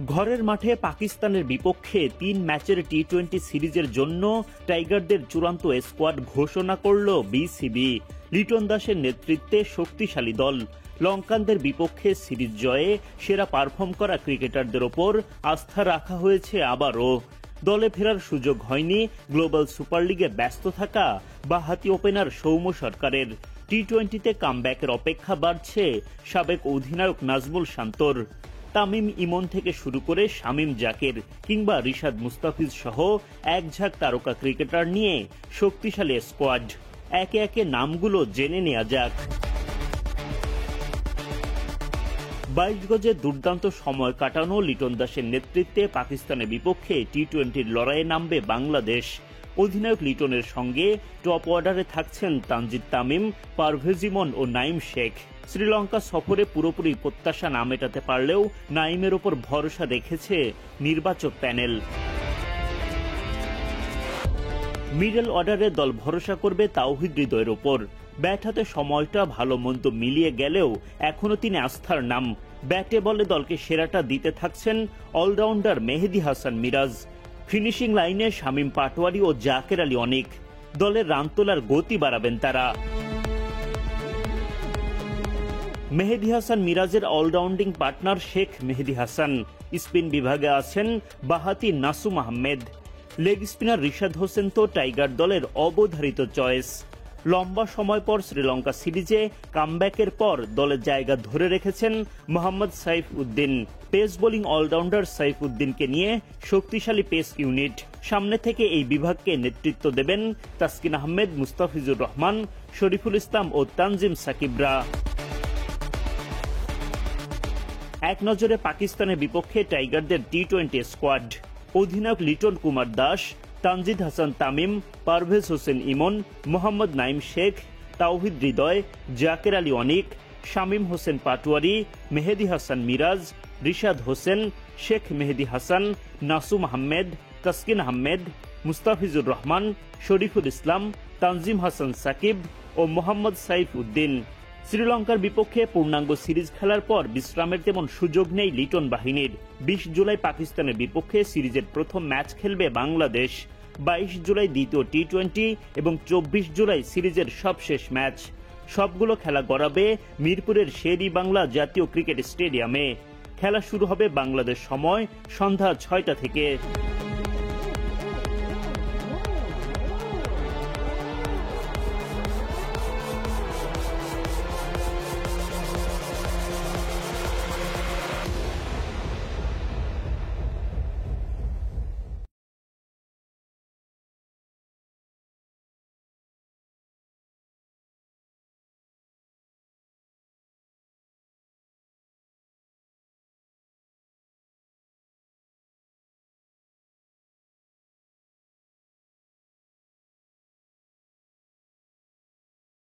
ঘরের মাঠে পাকিস্তানের বিপক্ষে ৩ ম্যাচের টি-20 সিরিজের জন্য টাইগারদের চূড়ান্ত স্কোয়াড ঘোষণা করল বিসিবি। লিটন দাসের নেতৃত্বে শক্তিশালী দল। লঙ্কানদের বিপক্ষে সিরিজ জয়ে সেরা পারফর্ম করা ক্রিকেটারদের ওপর আস্থা রাখা হয়েছে আবারও। দলে ফেরার সুযোগ হয়নি গ্লোবাল সুপার লিগে ব্যস্ত থাকা বাঁহাতি ওপেনার সৌম্য সরকারের। টি-20তে কামব্যাকের অপেক্ষা বাড়ছে সাবেক অধিনায়ক নাজমুল শান্তর। তামিম ইমন থেকে শুরু করে শামীম জাকির কিংবা রিশাদ মুস্তাফিজ সহ এক ঝাঁক তারকা ক্রিকেটার নিয়ে শক্তিশালী স্কোয়াড। একে একে নামগুলো জেনে নেওয়া যাক। 22 গজে দুর্দান্ত সময় কাটানো লিটন দাসের নেতৃত্বে পাকিস্তানের বিপক্ষে টি-20 লড়াইয়ে নামবে বাংলাদেশ। অধিনায়ক লিটনের সঙ্গে টপ অর্ডারে থাকছেন তানজিদ তামিম, পারভেজ ইমন ও নাইম শেখ। শ্রীলঙ্কা সফরে পুরোপুরি প্রত্যাশা না মেটাতে পারলেও নাইমের ওপর ভরসা রেখেছে নির্বাচক প্যানেল। মিডল অর্ডারে দল ভরসা করবে তাওহিদ হৃদয়ের ওপর। ব্যাট হাতে সময়টা ভালো মন্দ মিলিয়ে গেলেও এখনো তিনি আস্থার নাম। ব্যাটে বলে দলকে সেরাটা দিতে থাকছেন অলরাউন্ডার মেহেদী হাসান মিরাজ। ফিনিশিং লাইনে শামীম পাটোয়ারি ও জাকের আলী অনিক। দলের রান তোলার গতি বাড়াবেন তারা। মেহেদী হাসান মিরাজের অলরাউন্ডিং পার্টনার শেখ মেহেদী হাসান। স্পিন বিভাগে আছেন বাঁহাতি নাসুম আহমেদ। লেগ স্পিনার রিশাদ হোসেন তো টাইগার দলের অবধারিত চয়েস। লম্বা সময় পর শ্রীলঙ্কা সিরিজে কামব্যাকের পর দলের জায়গা ধরে রেখেছেন Mohammad Saif Uddin. Pace bowling allrounder Saif উদ্দিনকে নিয়ে শক্তিশালী পেস ইউনিট। সামনে থেকে এই বিভাগকে নেতৃত্ব দেবেন তাসকিন আহমেদ, মুস্তাফিজুর রহমান, শরীফুল ইসলাম ও তানজিম সাকিবরা। এক নজরে পাকিস্তানের বিপক্ষে টাইগারদের টি-20 স্কোয়াড। অধিনায়ক লিটন কুমার দাস, তানজিদ হাসান তামিম, পারভেজ হোসেন ইমন, মোহাম্মদ নাইম শেখ, তাওহিদ হৃদয়, জাকের আলী অনিক, শামীম হোসেন পাটোয়ারি, মেহেদী হাসান মিরাজ, রিশাদ হোসেন, শেখ মেহেদী হাসান, নাসুম আহমেদ, তাসকিন আহমেদ, মুস্তাফিজুর রহমান, শরীফুল ইসলাম, তানজিম হাসান সাকিব ও মোহাম্মদ সাইফ উদ্দিন। শ্রীলঙ্কার বিপক্ষে পূর্ণাঙ্গ সিরিজ খেলার পর বিশ্রামের তেমন সুযোগ নেই লিটন বাহিনীর। 20 জুলাই পাকিস্তানের বিপক্ষে সিরিজের প্রথম ম্যাচ খেলবে বাংলাদেশ। 22 জুলাই দ্বিতীয় টি-20 এবং 24 জুলাই সিরিজের সবশেষ ম্যাচ। সবগুলো খেলা গড়াবে মিরপুরের শের-ই বাংলা জাতীয় ক্রিকেট স্টেডিয়ামে। খেলা শুরু হবে বাংলাদেশ সময় সন্ধ্যা 6টা থেকে।